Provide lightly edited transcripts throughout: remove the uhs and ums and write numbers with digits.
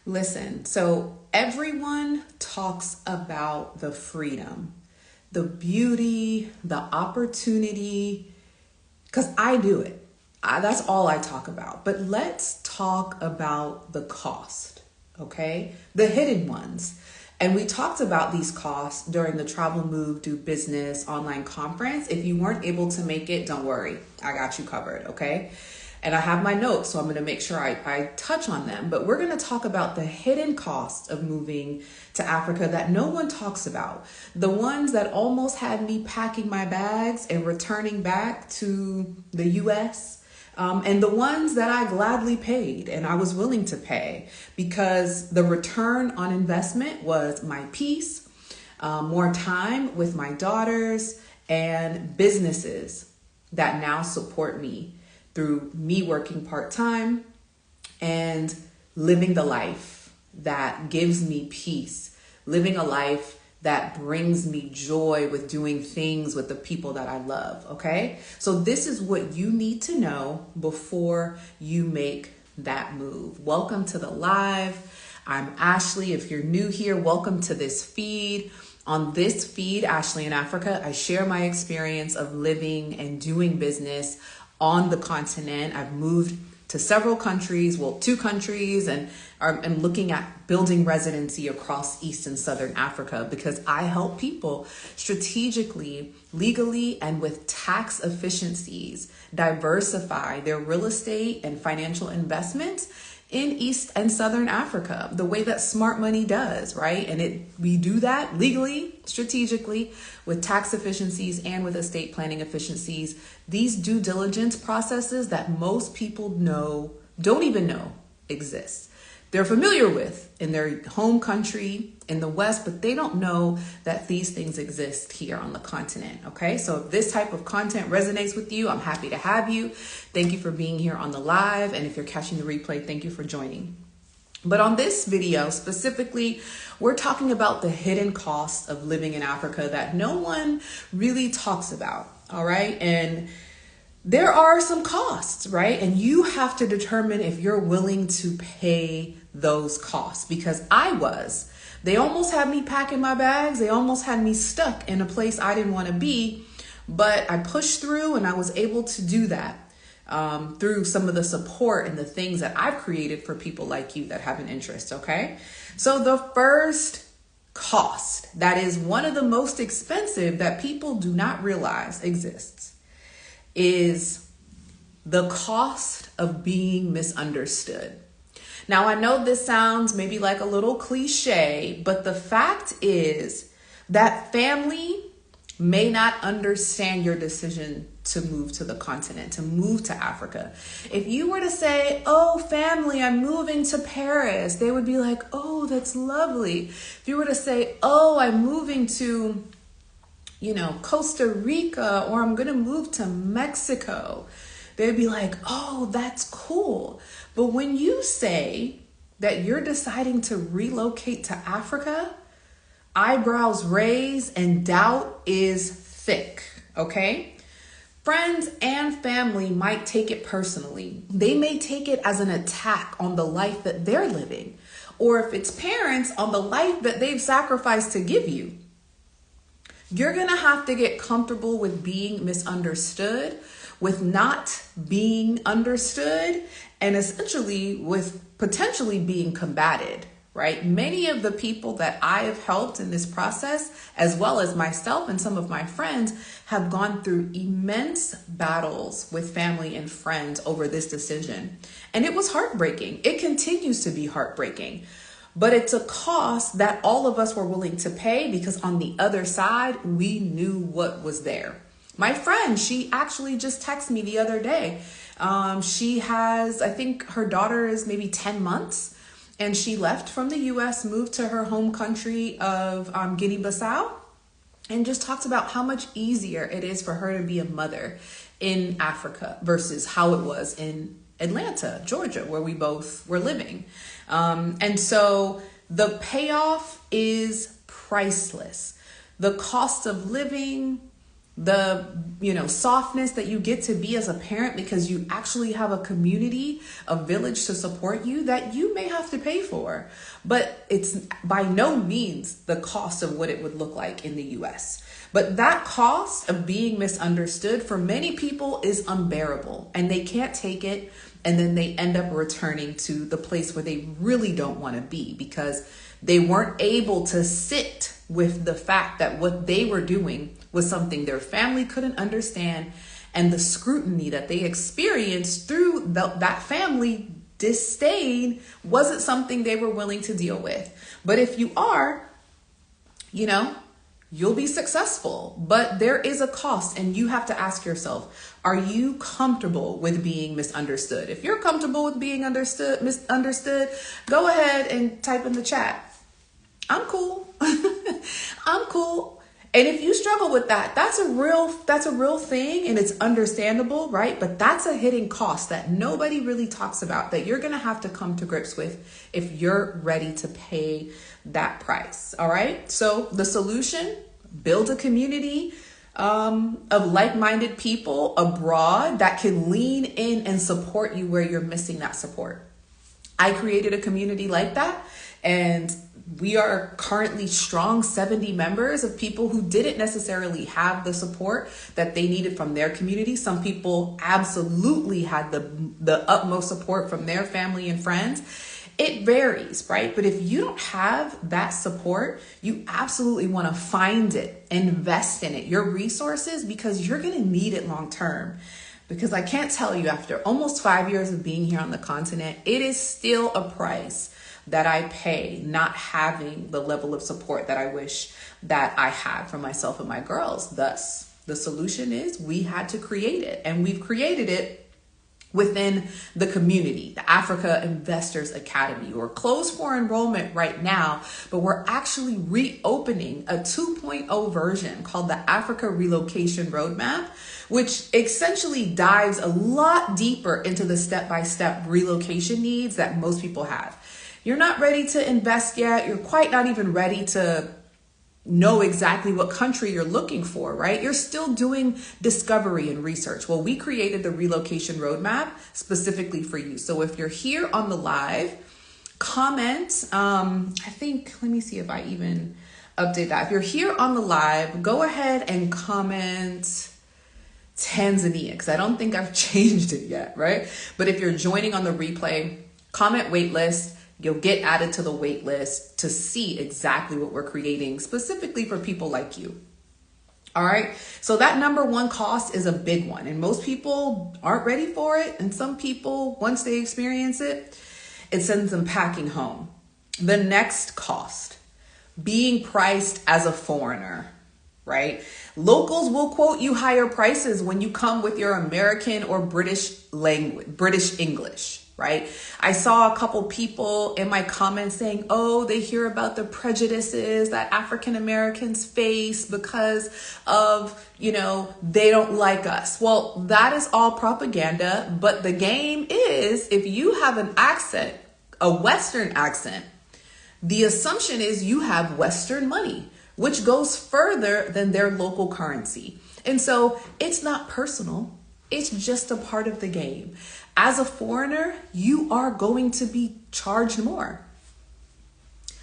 Listen, so everyone talks about the freedom, the beauty, the opportunity, because I do it. That's all I talk about. But let's talk about the cost, okay? The hidden ones. And we talked about these costs during the Travel Move Do Business online conference. If you weren't able to make it, don't worry. I got you covered, okay? And I have my notes, so I'm going to make sure I touch on them. But we're going to talk about the hidden costs of moving to Africa that no one talks about. The ones that almost had me packing my bags and returning back to the US. And the ones that I gladly paid and I was willing to pay because the return on investment was my peace, more time with my daughters, and businesses that now support me through me working part-time and living the life that gives me peace, living a life that brings me joy with doing things with the people that I love, okay? So this is what you need to know before you make that move. Welcome to the live. I'm Ashley. If you're new here, welcome to this feed. On this feed, Ashley in Africa, I share my experience of living and doing business on the continent. I've moved to several countries, well, 2 countries, and I'm looking at building residency across East and Southern Africa because I help people strategically, legally, and with tax efficiencies diversify their real estate and financial investments in East and Southern Africa, the way that smart money does, right? And we do that legally, strategically, with tax efficiencies and with estate planning efficiencies. These due diligence processes that most people don't even know exist. They're familiar with in their home country in the West, but they don't know that these things exist here on the continent, okay? So if this type of content resonates with you, I'm happy to have you. Thank you for being here on the live, and if you're catching the replay, thank you for joining. But on this video specifically, we're talking about the hidden costs of living in Africa that no one really talks about, all right? And there are some costs, right? And you have to determine if you're willing to pay those costs, because they almost had me packing my bags. They almost had me stuck in a place I didn't want to be, but I pushed through and I was able to do that through some of the support and the things that I've created for people like you that have an interest, okay? So the first cost, that is one of the most expensive that people do not realize exists, is the cost of being misunderstood. Now, I know this sounds maybe like a little cliche, but the fact is that family may not understand your decision to move to the continent, to move to Africa. If you were to say, oh, family, I'm moving to Paris, they would be like, oh, that's lovely. If you were to say, oh, I'm moving to, Costa Rica, or I'm going to move to Mexico, they'd be like, oh, that's cool. But when you say that you're deciding to relocate to Africa, eyebrows raise and doubt is thick, okay? Friends and family might take it personally. They may take it as an attack on the life that they're living, or if it's parents, on the life that they've sacrificed to give you. You're gonna have to get comfortable with being misunderstood, with not being understood, and essentially with potentially being combated, right? Many of the people that I have helped in this process, as well as myself and some of my friends, have gone through immense battles with family and friends over this decision. And it was heartbreaking. It continues to be heartbreaking. But it's a cost that all of us were willing to pay because on the other side, we knew what was there. My friend, she actually just texted me the other day. She has, I think her daughter is maybe 10 months, and she left from the US, moved to her home country of Guinea-Bissau, and just talked about how much easier it is for her to be a mother in Africa versus how it was in Atlanta, Georgia, where we both were living. And so the payoff is priceless. The cost of living the, softness that you get to be as a parent because you actually have a community, a village to support you that you may have to pay for. But it's by no means the cost of what it would look like in the US. But that cost of being misunderstood for many people is unbearable, and they can't take it. And then they end up returning to the place where they really don't want to be because they weren't able to sit with the fact that what they were doing was something their family couldn't understand, and the scrutiny that they experienced through that family disdain wasn't something they were willing to deal with. But if you are, you'll be successful, but there is a cost, and you have to ask yourself, are you comfortable with being misunderstood? If you're comfortable with being misunderstood, go ahead and type in the chat, I'm cool. I'm cool. And if you struggle with that, that's a real thing, and it's understandable, right? But that's a hidden cost that nobody really talks about, that you're going to have to come to grips with if you're ready to pay that price. All right. So the solution, build a community of like-minded people abroad that can lean in and support you where you're missing that support. I created a community like that, and we are currently strong 70 members of people who didn't necessarily have the support that they needed from their community. Some people absolutely had the utmost support from their family and friends. It varies, right? But if you don't have that support, you absolutely want to find it, invest in it, your resources, because you're going to need it long term. Because I can't tell you, after almost 5 years of being here on the continent, it is still a price that I pay not having the level of support that I wish that I had for myself and my girls. Thus, the solution is we had to create it, and we've created it within the community, the Africa Investors Academy. We're closed for enrollment right now, but we're actually reopening a 2.0 version called the Africa Relocation Roadmap, which essentially dives a lot deeper into the step-by-step relocation needs that most people have. You're not ready to invest yet. You're quite not even ready to know exactly what country you're looking for, right? You're still doing discovery and research. Well, we created the relocation roadmap specifically for you. So if you're here on the live, comment. Let me see if I even update that. If you're here on the live, go ahead and comment Tanzania, because I don't think I've changed it yet, right? But if you're joining on the replay, comment waitlist. You'll get added to the wait list to see exactly what we're creating specifically for people like you. All right. So that number one cost is a big one, and most people aren't ready for it. And some people, once they experience it, it sends them packing home. The next cost, being priced as a foreigner, right? Locals will quote you higher prices when you come with your American or British English. Right? I saw a couple people in my comments saying, oh, they hear about the prejudices that African Americans face because of, they don't like us. Well, that is all propaganda. But the game is, if you have an accent, a Western accent, the assumption is you have Western money, which goes further than their local currency. And so it's not personal. It's just a part of the game. As a foreigner, you are going to be charged more.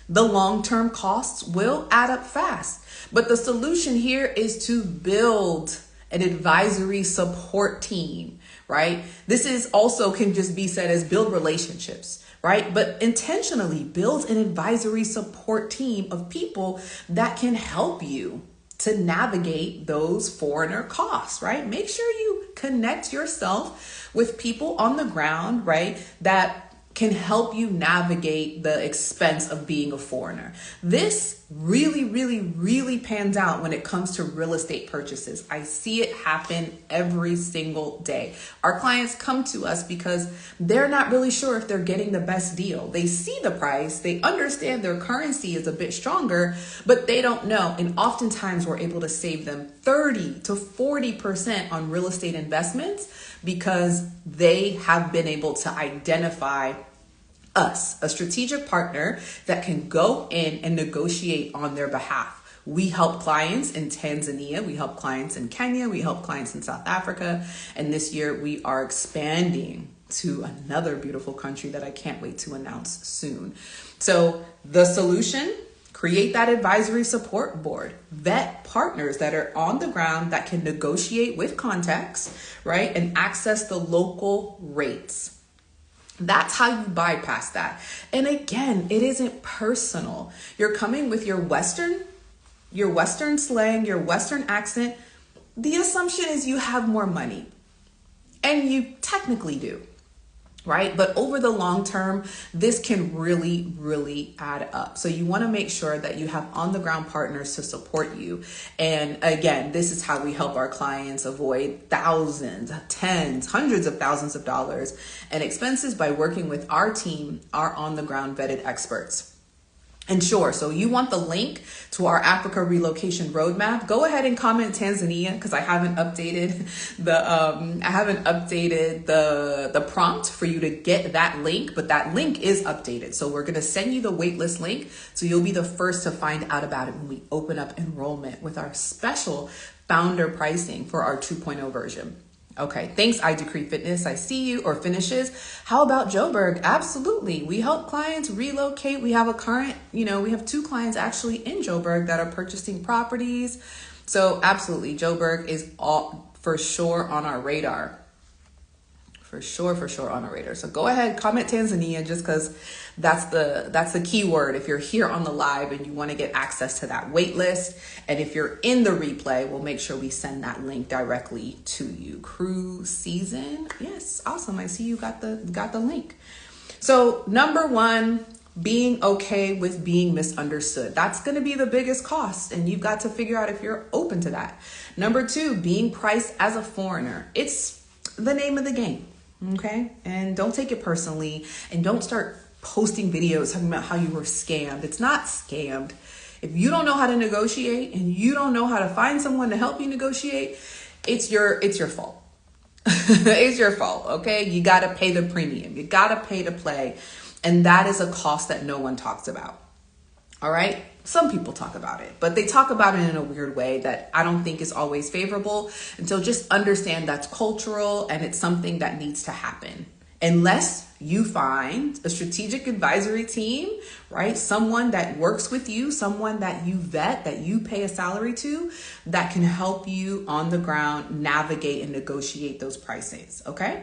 The long-term costs will add up fast, but the solution here is to build an advisory support team, right? This is also can just be said as build relationships, right? But intentionally build an advisory support team of people that can help you to navigate those foreigner costs, right? Make sure you connect yourself with people on the ground, right? That can help you navigate the expense of being a foreigner. This really, really, really pans out when it comes to real estate purchases. I see it happen every single day. Our clients come to us because they're not really sure if they're getting the best deal. They see the price, they understand their currency is a bit stronger, but they don't know. And oftentimes we're able to save them 30 to 40% on real estate investments because they have been able to identify us, a strategic partner that can go in and negotiate on their behalf. We help clients in Tanzania, we help clients in Kenya, we help clients in South Africa, and this year we are expanding to another beautiful country that I can't wait to announce soon. So the solution: create that advisory support board, vet partners that are on the ground that can negotiate with contacts, right? And access the local rates. That's how you bypass that. And again, it isn't personal. You're coming with your Western slang, your Western accent. The assumption is you have more money, and you technically do. Right? But over the long term, this can really, really add up. So you want to make sure that you have on the ground partners to support you. And again, this is how we help our clients avoid thousands, tens, hundreds of thousands of dollars and expenses by working with our team, our on the ground vetted experts. And sure, so you want the link to our Africa relocation roadmap? Go ahead and comment Tanzania, because I haven't updated the prompt for you to get that link, but that link is updated. So we're going to send you the waitlist link, so you'll be the first to find out about it when we open up enrollment with our special founder pricing for our 2.0 version. Okay, thanks, I Decree Fitness. I see you. Or finishes. How about Joburg? Absolutely. We help clients relocate. We have we have 2 clients actually in Joburg that are purchasing properties. So absolutely, Joburg is all for sure on our radar. For sure on our radar. So go ahead, comment Tanzania, just because that's the key word if you're here on the live and you want to get access to that wait list. And if you're in the replay, we'll make sure we send that link directly to you. Cruise season. Yes, awesome. I see you got the link. So number 1, being okay with being misunderstood. That's going to be the biggest cost, and you've got to figure out if you're open to that. Number 2, being priced as a foreigner. It's the name of the game. Okay. And don't take it personally, and don't start posting videos talking about how you were scammed. It's not scammed. If you don't know how to negotiate and you don't know how to find someone to help you negotiate, it's your fault. It's your fault. Okay. You got to pay the premium. You got to pay to play. And that is a cost that no one talks about. All right. Some people talk about it, but they talk about it in a weird way that I don't think is always favorable. And so just understand that's cultural, and it's something that needs to happen. Unless you find a strategic advisory team, right? Someone that works with you, someone that you vet, that you pay a salary to, that can help you on the ground navigate and negotiate those prices. Okay.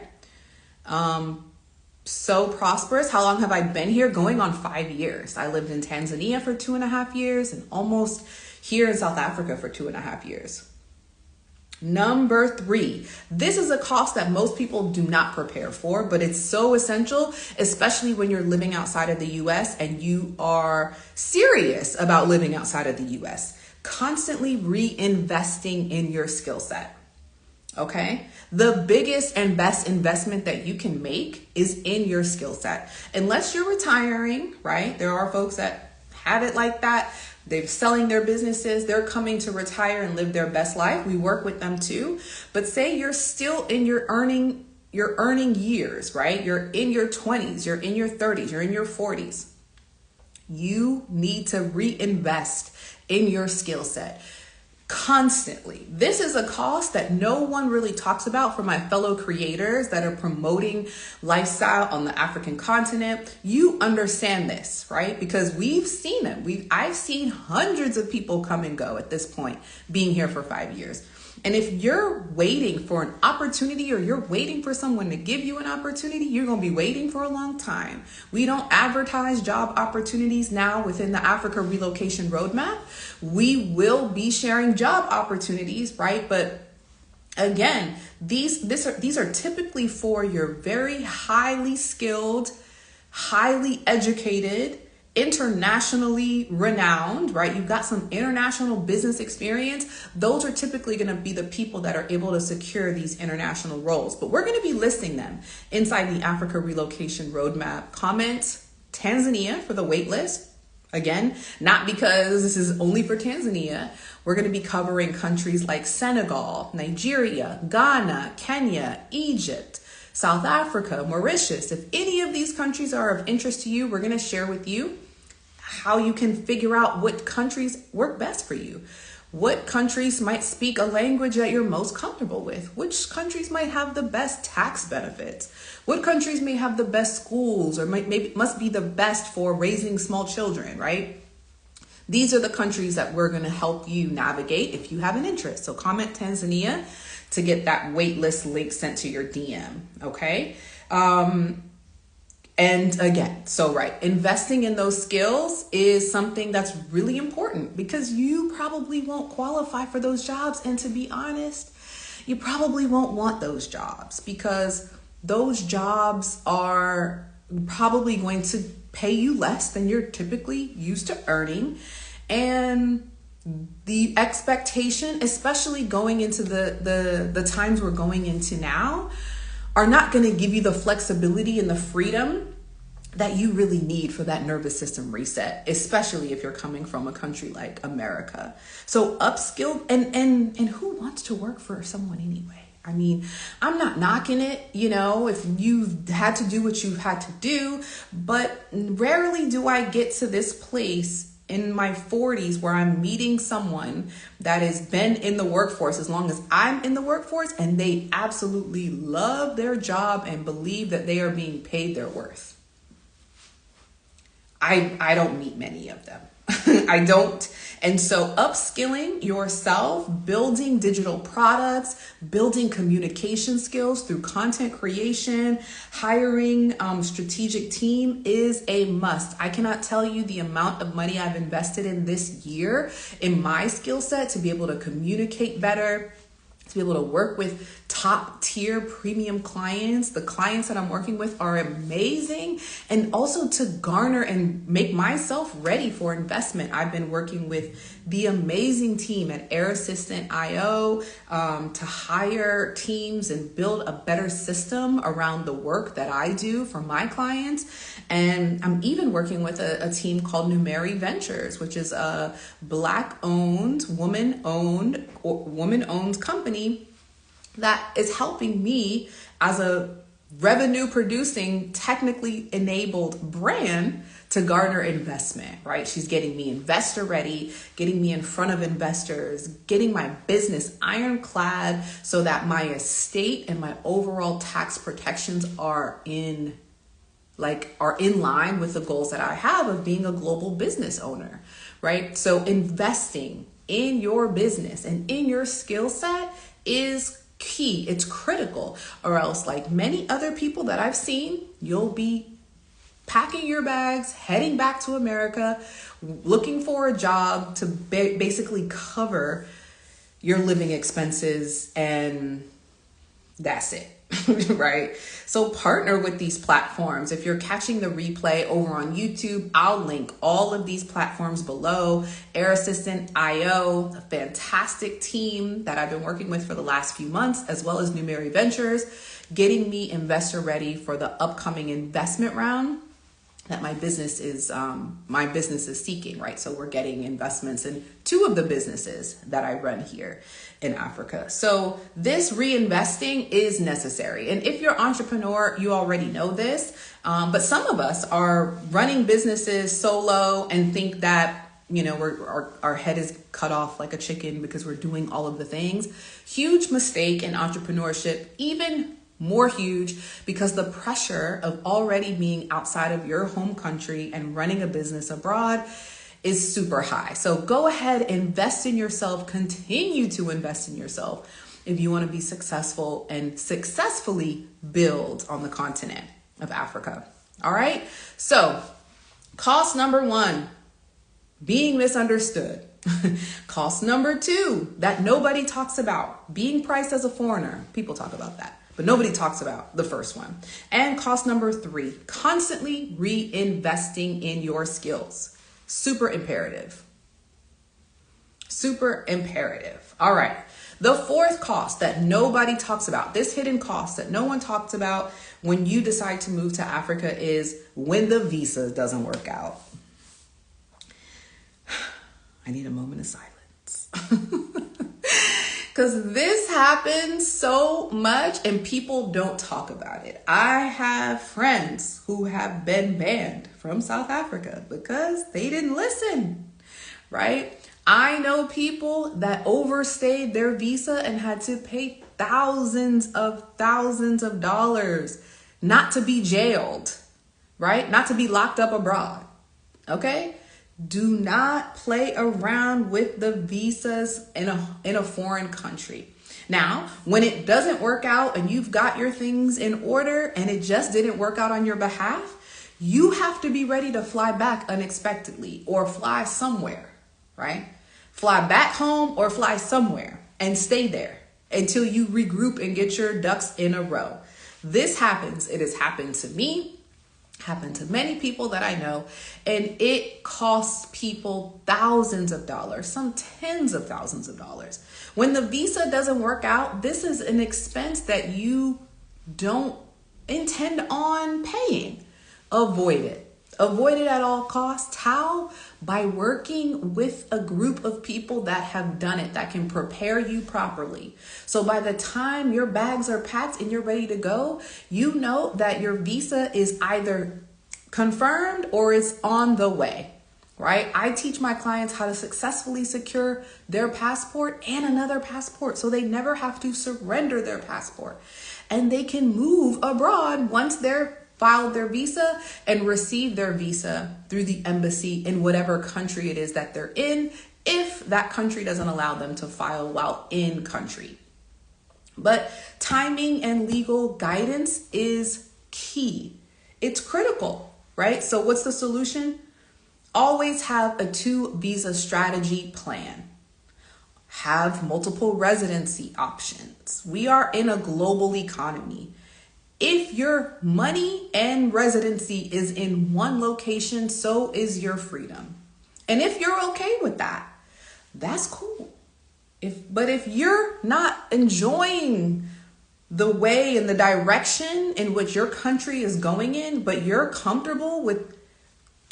So prosperous. How long have I been here? Going on 5 years. I lived in Tanzania for 2.5 years and almost here in South Africa for 2.5 years. Number 3, this is a cost that most people do not prepare for, but it's so essential, especially when you're living outside of the US and you are serious about living outside of the US. Constantly reinvesting in your skill set. Okay. The biggest and best investment that you can make is in your skill set. Unless you're retiring, right? There are folks that have it like that. They're selling their businesses. They're coming to retire and live their best life. We work with them too. But say you're still in your earning years, right? You're in your 20s, you're in your 30s, you're in your 40s. You need to reinvest in your skill set. Constantly. This is a cost that no one really talks about for my fellow creators that are promoting lifestyle on the African continent. You understand this, right? Because we've seen them. I've seen hundreds of people come and go at this point, being here for 5 years. And if you're waiting for an opportunity, or you're waiting for someone to give you an opportunity, you're going to be waiting for a long time. We don't advertise job opportunities now within the Africa relocation roadmap. We will be sharing job opportunities, right? But again, these are typically for your very highly skilled, highly educated, internationally renowned, right? You've got some international business experience. Those are typically going to be the people that are able to secure these international roles. But we're going to be listing them inside the Africa relocation roadmap. Comment Tanzania for the wait list. Again, not because this is only for Tanzania. We're going to be covering countries like Senegal, Nigeria, Ghana, Kenya, Egypt, South Africa, Mauritius. If any of these countries are of interest to you, we're going to share with you how you can figure out what countries work best for you. What countries might speak a language that you're most comfortable with? Which countries might have the best tax benefits? What countries may have the best schools or maybe must be the best for raising small children, right? These are the countries that we're going to help you navigate if you have an interest. So comment Tanzania to get that waitlist link sent to your DM, okay? And again, investing in those skills is something that's really important because you probably won't qualify for those jobs. And to be honest, you probably won't want those jobs because those jobs are probably going to pay you less than you're typically used to earning. And the expectation, especially going into the times we're going into now, are not going to give you the flexibility and the freedom that you really need for that nervous system reset, especially if you're coming from a country like America. So Upskilled, and who wants to work for someone anyway? I mean, I'm not knocking it, if you've had to do what you've had to do, but rarely do I get to this place in my 40s where I'm meeting someone that has been in the workforce as long as I'm in the workforce, and they absolutely love their job and believe that they are being paid their worth. I don't meet many of them. I don't. And so upskilling yourself, building digital products, building communication skills through content creation, hiring strategic team is a must. I cannot tell you the amount of money I've invested in this year in my skill set to be able to communicate better, to be able to work with top tier premium clients. The clients that I'm working with are amazing. And also to garner and make myself ready for investment. I've been working with the amazing team at Air Assistant IO to hire teams and build a better system around the work that I do for my clients. And I'm even working with a team called Numeri Ventures, which is a Black-owned, woman-owned company that is helping me as a revenue producing, technically enabled brand to garner investment, right? She's getting me investor ready, getting me in front of investors, getting my business ironclad so that my estate and my overall tax protections are in line with the goals that I have of being a global business owner, right? So investing in your business and in your skill set is key. It's critical, or else, like many other people that I've seen, you'll be packing your bags, heading back to America, looking for a job to basically cover your living expenses, and that's it. Right? So partner with these platforms. If you're catching the replay over on YouTube, I'll link all of these platforms below. Air Assistant IO, a fantastic team that I've been working with for the last few months, as well as Numeri Ventures, getting me investor ready for the upcoming investment round that my business is seeking, right? So we're getting investments in 2 of the businesses that I run here in Africa. So this reinvesting is necessary. And if you're an entrepreneur, you already know this. But some of us are running businesses solo and think that, our head is cut off like a chicken because we're doing all of the things. Huge mistake in entrepreneurship, even more huge, because the pressure of already being outside of your home country and running a business abroad is super high. So go ahead, invest in yourself, continue to invest in yourself if you want to be successful and successfully build on the continent of Africa. All right. So cost number 1, being misunderstood. Cost number 2, that nobody talks about, being priced as a foreigner. People talk about that, but nobody talks about the first one. And cost number 3, constantly reinvesting in your skills. Super imperative. Super imperative. All right. The 4th cost that nobody talks about, this hidden cost that no one talks about when you decide to move to Africa, is when the visa doesn't work out. I need a moment of silence. Because Because this happens so much and people don't talk about it. I have friends who have been banned from South Africa because they didn't listen, right? I know people that overstayed their visa and had to pay thousands of dollars not to be jailed, right? Not to be locked up abroad, okay? Do not play around with the visas in a foreign country. Now, when it doesn't work out and you've got your things in order and it just didn't work out on your behalf, you have to be ready to fly back unexpectedly or fly somewhere, right? Fly back home or fly somewhere and stay there until you regroup and get your ducks in a row. This happens. It has happened to me. Happened to many people that I know, and it costs people thousands of dollars, some tens of thousands of dollars. When the visa doesn't work out, this is an expense that you don't intend on paying. Avoid it. Avoid it at all costs. How? By working with a group of people that have done it, that can prepare you properly. So by the time your bags are packed and you're ready to go, you know that your visa is either confirmed or it's on the way, right? I teach my clients how to successfully secure their passport and another passport so they never have to surrender their passport. And they can move abroad once they're filed their visa and receive their visa through the embassy in whatever country it is that they're in, if that country doesn't allow them to file while in country. But timing and legal guidance is key. It's critical, right? So what's the solution? Always have a 2 visa strategy plan. Have multiple residency options. We are in a global economy. If your money and residency is in one location, so is your freedom. And if you're okay with that, that's cool. But if you're not enjoying the way and the direction in which your country is going in, but you're comfortable with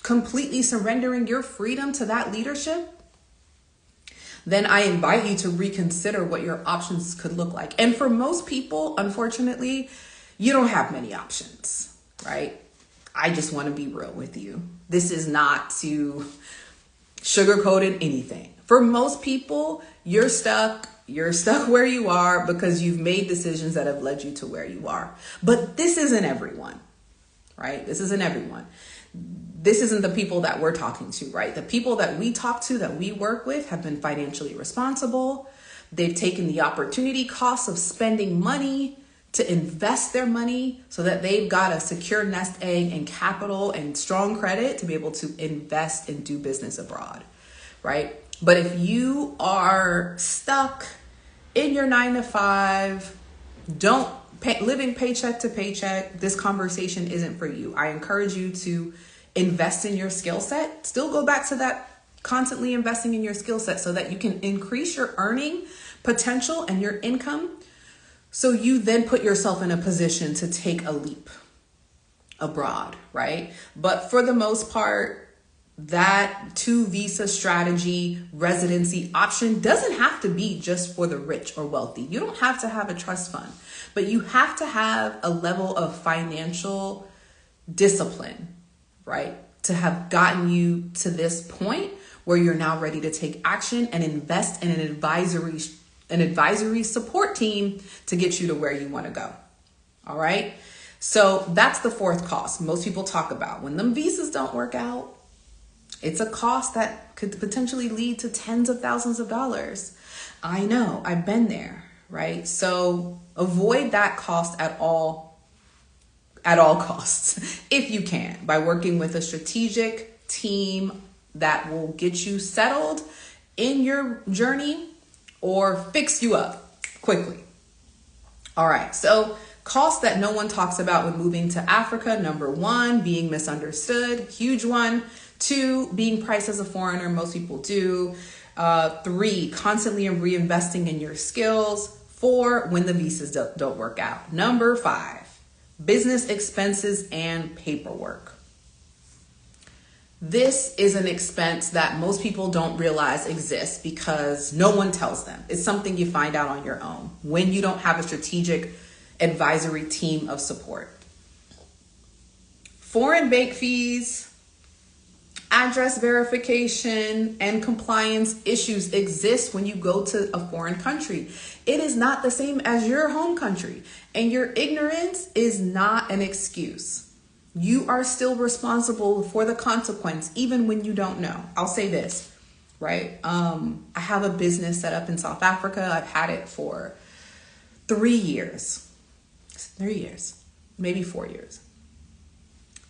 completely surrendering your freedom to that leadership, then I invite you to reconsider what your options could look like. And for most people, unfortunately, you don't have many options, right? I just want to be real with you. This is not to sugarcoat anything. For most people, you're stuck where you are because you've made decisions that have led you to where you are. But this isn't everyone, right? This isn't everyone. This isn't the people that we're talking to, right? The people that we talk to, that we work with, have been financially responsible. They've taken the opportunity costs of spending money to invest their money so that they've got a secure nest egg and capital and strong credit to be able to invest and do business abroad, right? But if you are stuck in your 9-to-5, living paycheck to paycheck, this conversation isn't for you. I encourage you to invest in your skill set. Still go back to that, constantly investing in your skill set so that you can increase your earning potential and your income. So you then put yourself in a position to take a leap abroad, right? But for the most part, that 2 visa strategy residency option doesn't have to be just for the rich or wealthy. You don't have to have a trust fund, but you have to have a level of financial discipline, right? To have gotten you to this point where you're now ready to take action and invest in an advisory support team to get you to where you want to go. All right. So that's the 4th cost most people talk about. When them visas don't work out, it's a cost that could potentially lead to tens of thousands of dollars. I know, I've been there, right? So avoid that cost at all costs, if you can, by working with a strategic team that will get you settled in your journey or fix you up quickly. All right, so costs that no one talks about when moving to Africa. Number 1, being misunderstood, huge one. 2, being priced as a foreigner, most people do. 3, constantly reinvesting in your skills. 4, when the visas don't work out. Number 5, business expenses and paperwork. This is an expense that most people don't realize exists because no one tells them. It's something you find out on your own when you don't have a strategic advisory team of support. Foreign bank fees, address verification, and compliance issues exist when you go to a foreign country. It is not the same as your home country, and your ignorance is not an excuse. You are still responsible for the consequence, even when you don't know. I'll say this, right? I have a business set up in South Africa. I've had it for 3 years, maybe 4 years.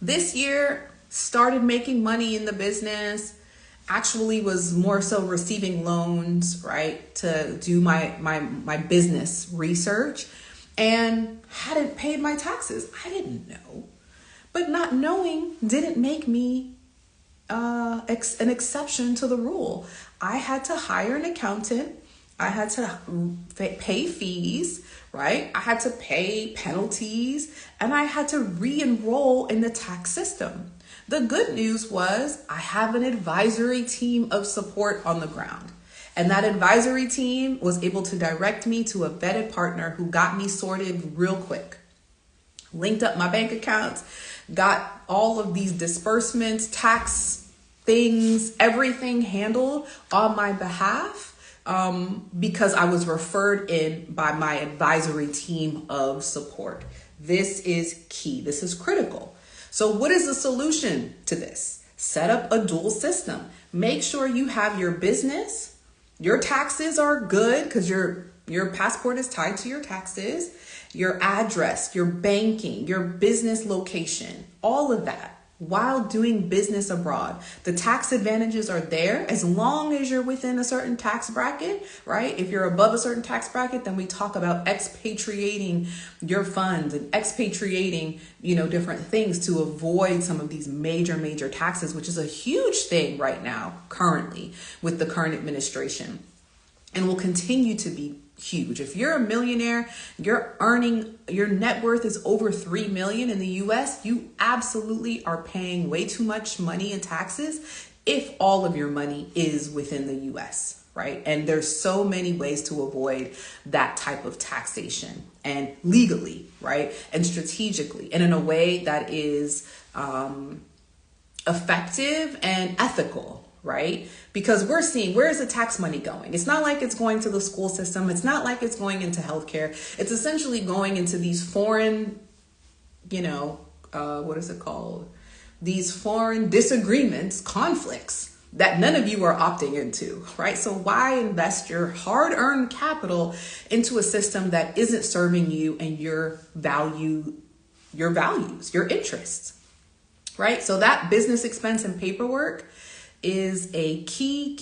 This year, started making money in the business, actually was more so receiving loans, right, to do my business research, and hadn't paid my taxes. I didn't know. But not knowing didn't make me an exception to the rule. I had to hire an accountant. I had to pay fees, right? I had to pay penalties, and I had to re-enroll in the tax system. The good news was I have an advisory team of support on the ground. And that advisory team was able to direct me to a vetted partner who got me sorted real quick. Linked up my bank accounts, got all of these disbursements, tax things, everything handled on my behalf because I was referred in by my advisory team of support. This is key. This is critical. So what is the solution to this? Set up a dual system. Make sure you have your business, your taxes are good because your passport is tied to your taxes, your address, your banking, your business location, all of that while doing business abroad. The tax advantages are there as long as you're within a certain tax bracket, right? If you're above a certain tax bracket, then we talk about expatriating your funds and expatriating, different things to avoid some of these major taxes, which is a huge thing right now, currently with the current administration, and will continue to be huge. If you're a millionaire, your net worth is over 3 million in the US, you absolutely are paying way too much money in taxes if all of your money is within the US, right? And there's so many ways to avoid that type of taxation, and legally, right? And strategically, and in a way that is effective and ethical, right? Because we're seeing, where is the tax money going? It's not like it's going to the school system. It's not like it's going into healthcare. It's essentially going into these foreign, what is it called? These foreign disagreements, conflicts that none of you are opting into, right? So why invest your hard-earned capital into a system that isn't serving you and your values, your interests, right? So that business expense and paperwork is a key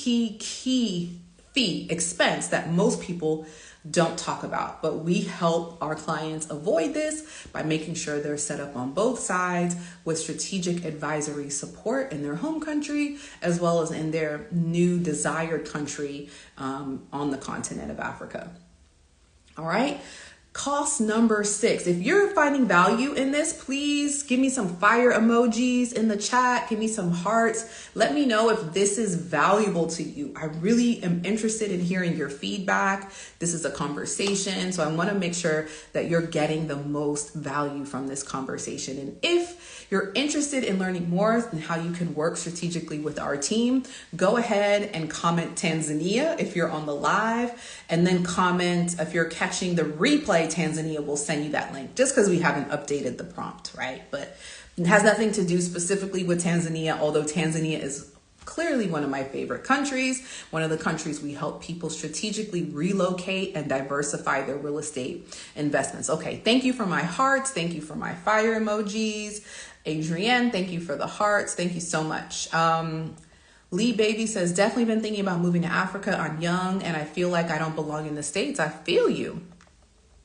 fee expense that most people don't talk about, but we help our clients avoid this by making sure they're set up on both sides with strategic advisory support in their home country, as well as in their new desired country on the continent of Africa. All right. Cost number 6. If you're finding value in this, please give me some fire emojis in the chat. Give me some hearts. Let me know if this is valuable to you. I really am interested in hearing your feedback. This is a conversation, so I want to make sure that you're getting the most value from this conversation. And if you're interested in learning more and how you can work strategically with our team, go ahead and comment Tanzania if you're on the live, and then comment if you're catching the replay. Tanzania will send you that link just because we haven't updated the prompt, right? But it has nothing to do specifically with Tanzania, although Tanzania is clearly one of my favorite countries, one of the countries we help people strategically relocate and diversify their real estate investments. Okay, thank you for my hearts. Thank you for my fire emojis. Adrienne, thank you for the hearts. Thank you so much. Lee Baby says, definitely been thinking about moving to Africa. I'm young and I feel like I don't belong in the States. I feel you.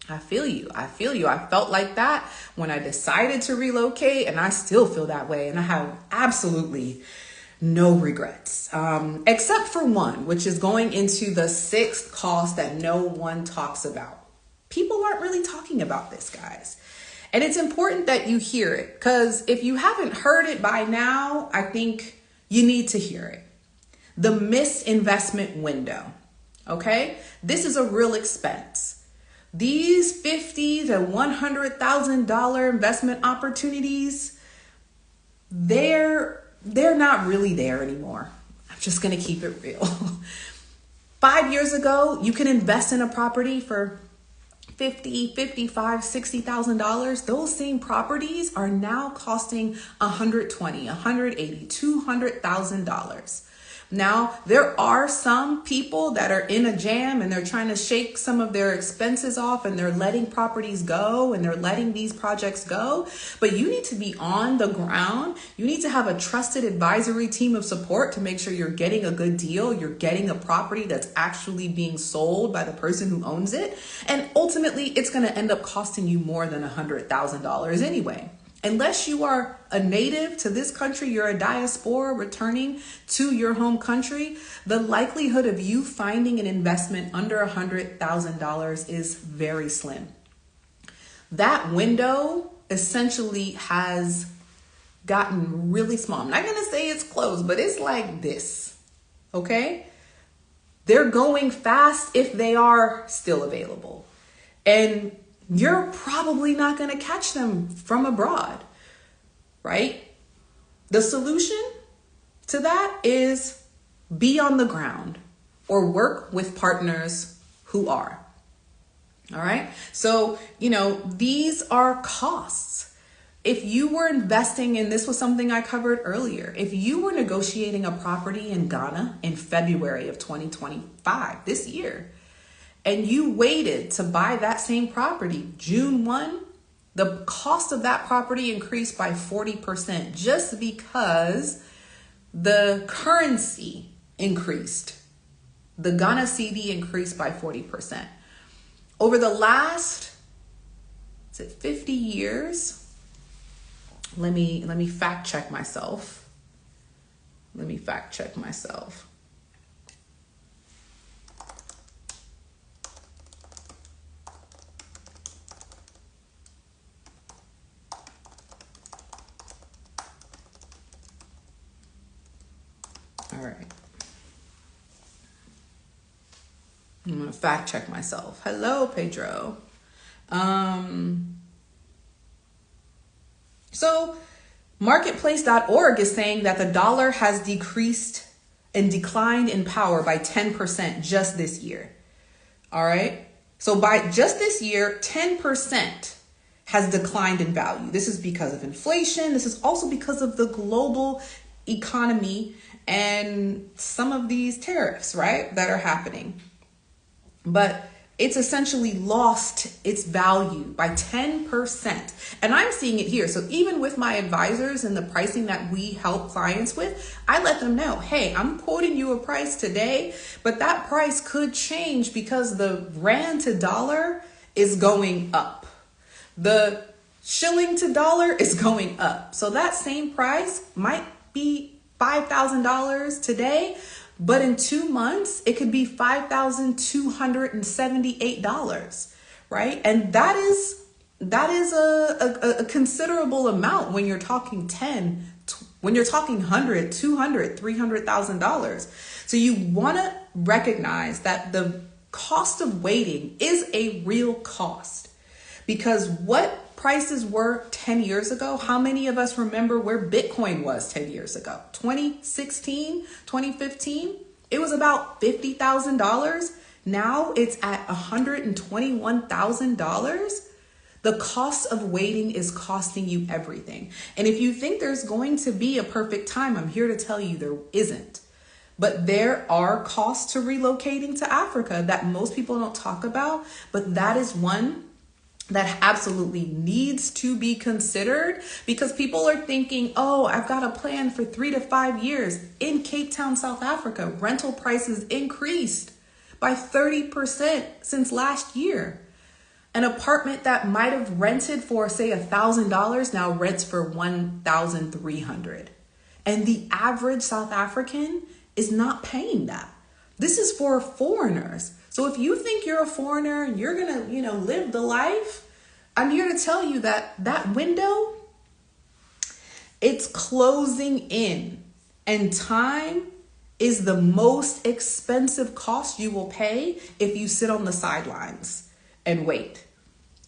I felt like that when I decided to relocate, and I still feel that way. And I have absolutely no regrets, except for one, which is going into the 6th cost that no one talks about. People aren't really talking about this, guys. And it's important that you hear it, because if you haven't heard it by now, I think you need to hear it. The misinvestment window. Okay? This is a real expense. These $50,000 to $100,000 investment opportunities, they're not really there anymore. I'm just going to keep it real. 5 years ago, you can invest in a property for $50,000, $55,000, $60,000. Those same properties are now costing $120,000, $180,000, $200,000. Now, there are some people that are in a jam and they're trying to shake some of their expenses off and they're letting properties go and they're letting these projects go. But you need to be on the ground. You need to have a trusted advisory team of support to make sure you're getting a good deal. You're getting a property that's actually being sold by the person who owns it. And ultimately, it's going to end up costing you more than $100,000 anyway. Unless you are a native to this country, you're a diaspora returning to your home country, the likelihood of you finding an investment under $100,000 is very slim. That window essentially has gotten really small. I'm not going to say it's closed, but it's like this, okay? They're going fast if they are still available. And you're probably not going to catch them from abroad, right? The solution to that is be on the ground or work with partners who are. All right. So, these are costs. If you were investing in, this was something I covered earlier, if you were negotiating a property in Ghana in February of 2025, this year, and you waited to buy that same property June 1, the cost of that property increased by 40% just because the currency increased. The Ghana CD increased by 40%. Over the last, 50 years? Let me fact check myself. All right. I'm going to fact check myself. Hello, Pedro. So marketplace.org is saying that the dollar has decreased and declined in power by 10% just this year. All right. So by just this year, 10% has declined in value. This is because of inflation. This is also because of the global economy and some of these tariffs, right, that are happening. But it's essentially lost its value by 10%. And I'm seeing it here. So even with my advisors and the pricing that we help clients with, I let them know, hey, I'm quoting you a price today, but that price could change because the rand to dollar is going up. The shilling to dollar is going up. So that same price might be $5,000 today, but in 2 months, it could be $5,278, right? And that is a considerable amount when you're talking when you're talking $100,000, $200,000, $300,000. So you want to recognize that the cost of waiting is a real cost, because what prices were 10 years ago, how many of us remember where Bitcoin was 10 years ago? 2016, 2015, it was about $50,000. Now it's at $121,000. The cost of waiting is costing you everything. And if you think there's going to be a perfect time, I'm here to tell you there isn't. But there are costs to relocating to Africa that most people don't talk about, but that is one that absolutely needs to be considered, because people are thinking, oh, I've got a plan for 3 to 5 years. In Cape Town, South Africa, rental prices increased by 30% since last year. An apartment that might have rented for, say, $1,000 now rents for $1,300. And the average South African is not paying that. This is for foreigners. So if you think you're a foreigner and you're going to, live the life, I'm here to tell you that that window, it's closing in. And time is the most expensive cost you will pay if you sit on the sidelines and wait.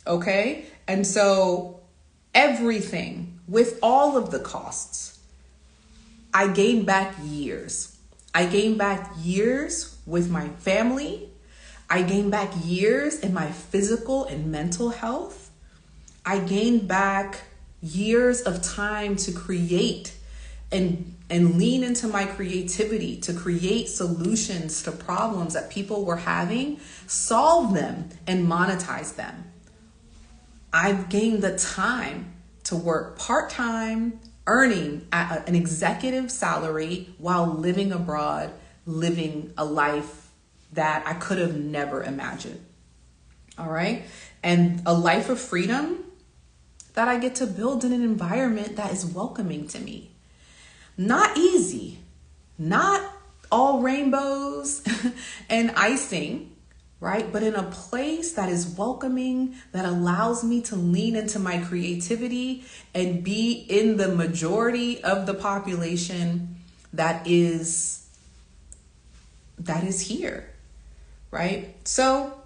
Okay? And so everything with all of the costs, I gained back years. I gained back years with my family. I gained back years in my physical and mental health. I gained back years of time to create and lean into my creativity to create solutions to problems that people were having, solve them, and monetize them. I've gained the time to work part-time, earning at an executive salary while living abroad, living a life that I could have never imagined. All right. And a life of freedom that I get to build in an environment that is welcoming to me. Not easy, not all rainbows and icing, right? But in a place that is welcoming, that allows me to lean into my creativity and be in the majority of the population that is here, right? So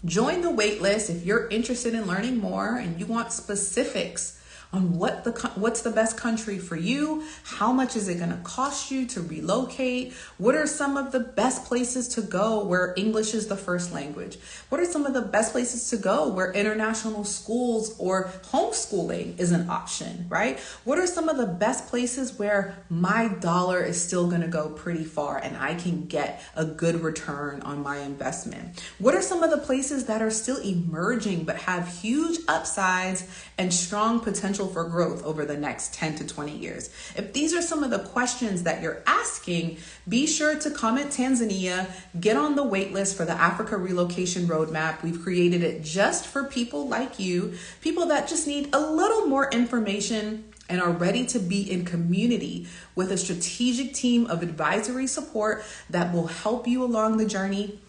join the wait list if you're interested in learning more and you want specifics on what's the best country for you, how much is it going to cost you to relocate, what are some of the best places to go where English is the first language, what are some of the best places to go where international schools or homeschooling is an option, right? What are some of the best places where my dollar is still going to go pretty far and I can get a good return on my investment? What are some of the places that are still emerging but have huge upsides and strong potential for growth over the next 10 to 20 years? If these are some of the questions that you're asking, be sure to comment Tanzania, get on the wait list for the Africa Relocation Roadmap. We've created it just for people like you, people that just need a little more information and are ready to be in community with a strategic team of advisory support that will help you along the journey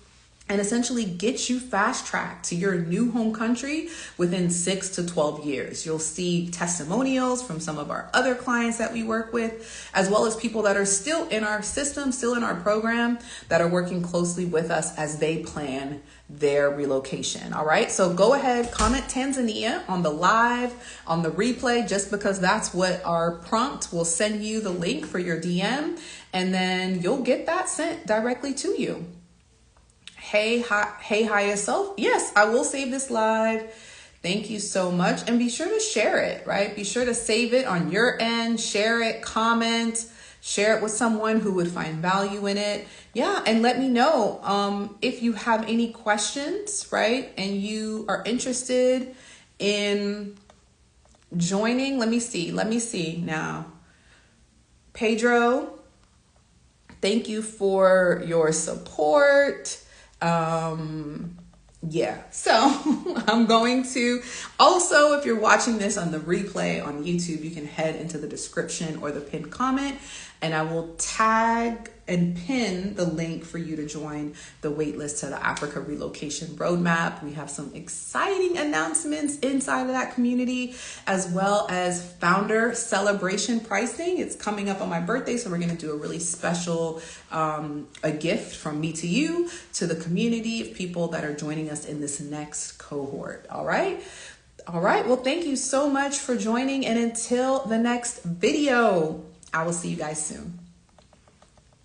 and essentially get you fast tracked to your new home country within 6 to 12 years. You'll see testimonials from some of our other clients that we work with, as well as people that are still in our system, still in our program, that are working closely with us as they plan their relocation. All right. So go ahead, comment Tanzania on the live, on the replay, just because that's what our prompt will send you the link for your DM, and then you'll get that sent directly to you. Hey, hi yourself. Yes, I will save this live. Thank you so much. And be sure to share it, right? Be sure to save it on your end, share it, comment, share it with someone who would find value in it. Yeah. And let me know if you have any questions, right? And you are interested in joining. Let me see now. Pedro, thank you for your support. Yeah, so I'm going to also, if you're watching this on the replay on YouTube, you can head into the description or the pinned comment and I will tag and pin the link for you to join the waitlist to the Africa Relocation Roadmap. We have some exciting announcements inside of that community, as well as founder celebration pricing. It's coming up on my birthday, so we're going to do a really special a gift from me to you, to the community of people that are joining us in this next cohort. All right. Well, thank you so much for joining. And until the next video, I will see you guys soon.